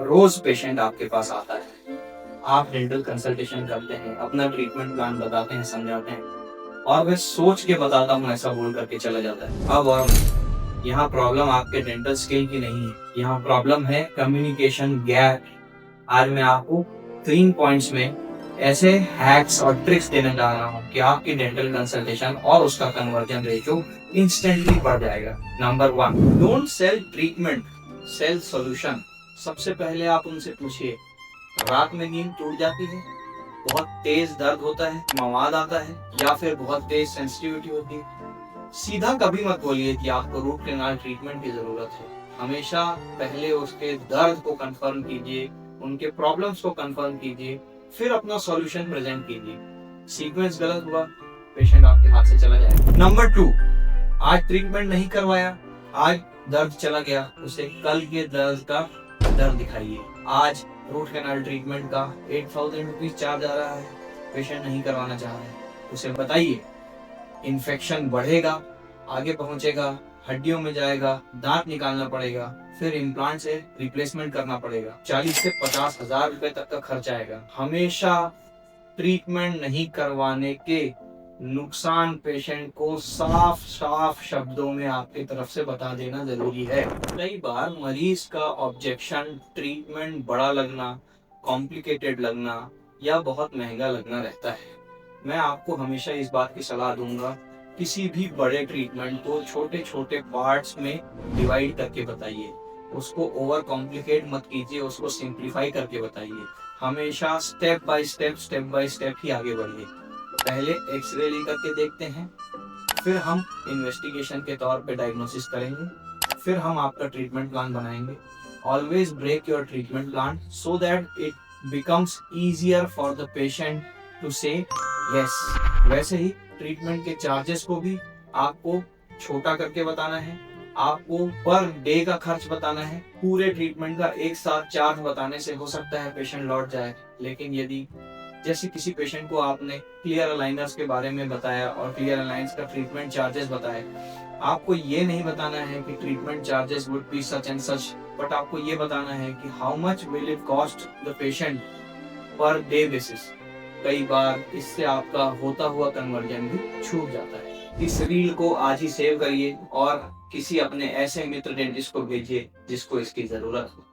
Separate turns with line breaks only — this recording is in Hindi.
रोज पेशेंट आपके पास आता है, आप डेंटल कंसल्टेशन करते हैं, अपना ट्रीटमेंट प्लान बताते हैं, समझाते हैं और वह सोच के बताता हूँ ऐसा बोल करके चला जाता है। अब और यहाँ प्रॉब्लम आपके डेंटल स्किल की नहीं है, यहाँ प्रॉब्लम है कम्युनिकेशन गैप। आज मैं आपको 3 पॉइंट्स में ऐसे हैक्स और ट्रिक्स देने जा रहा हूँ कि आपकी डेंटल कंसल्टेशन और उसका कन्वर्जन रेशियो इंस्टेंटली बढ़ जाएगा। Number 1, don't sell treatment, sell solution. सबसे पहले आप उनसे पूछिए, रात में नींद टूट जाती है, बहुत तेज दर्द होता है, मवाद आता है या फिर बहुत तेज सेंसिटिविटी होती है? सीधा कभी मत बोलिए कि आपको रूट कैनाल ट्रीटमेंट की जरूरत है। हमेशा पहले उसके दर्द को कंफर्म कीजिए, उनके प्रॉब्लम्स को कंफर्म कीजिए, फिर अपना सॉल्यूशन प्रेजेंट कीजिए। सीक्वेंस गलत हुआ, पेशेंट आपके हाथ से चला जाएगा। नंबर 2, आज ट्रीटमेंट नहीं करवाया, आज दर्द चला गया, उसे कल के दर्द का दर्द दिखाइए। आज रूट कैनाल ट्रीटमेंट का 8000 रुपीज चार्ज आ रहा है, पेशेंट नहीं करवाना चाह रहे हैं, उसे बताइए इन्फेक्शन बढ़ेगा, आगे पहुंचेगा, हड्डियों में जाएगा, दांत निकालना पड़ेगा, फिर इम्प्लांट से रिप्लेसमेंट करना पड़ेगा, 40 से 50 हजार रुपए तक का खर्च आएगा। हमेशा ट्रीटमेंट नहीं करवाने के नुकसान पेशेंट को साफ साफ शब्दों में आपकी तरफ से बता देना जरूरी है। कई बार मरीज का ऑब्जेक्शन ट्रीटमेंट बड़ा लगना, कॉम्प्लिकेटेड लगना या बहुत महंगा लगना रहता है। मैं आपको हमेशा इस बात की सलाह दूंगा, किसी भी बड़े ट्रीटमेंट को छोटे छोटे पार्ट्स में डिवाइड करके बताइए, उसको ओवर कॉम्प्लिकेट मत कीजिए, उसको सिंप्लीफाई करके बताइए। हमेशा स्टेप बाय स्टेप ही आगे बढ़िए। पहले एक्सरे लेकर के देखते हैं, फिर हम इन्वेस्टिगेशन के तौर पे डायग्नोसिस करेंगे, फिर हम आपका ट्रीटमेंट प्लान बनाएंगे। Always break your treatment plan so that it becomes easier for the patient to say yes. वैसे ही ट्रीटमेंट के चार्जेस को भी आपको छोटा करके बताना है, आपको पर डे का खर्च बताना है। पूरे ट्रीटमेंट का एक साथ चार्ज बताने से हो सकता है पेशेंट लौट जाए, लेकिन यदि जैसे किसी पेशेंट को आपने क्लियर अलाइनर्स के बारे में बताया और क्लियर अलाइनर्स का ट्रीटमेंट चार्जेस बताए, आपको ये नहीं बताना है कि treatment charges would be such and such, but आपको ये बताना है कि how much will it cost the patient per day basis. कई बार इससे आपका होता हुआ कन्वर्जन भी छूट जाता है। इस रील को आज ही सेव करिए और किसी अपने ऐसे मित्र डेंटिस्ट को भेजिए जिसको इसकी जरूरत हो।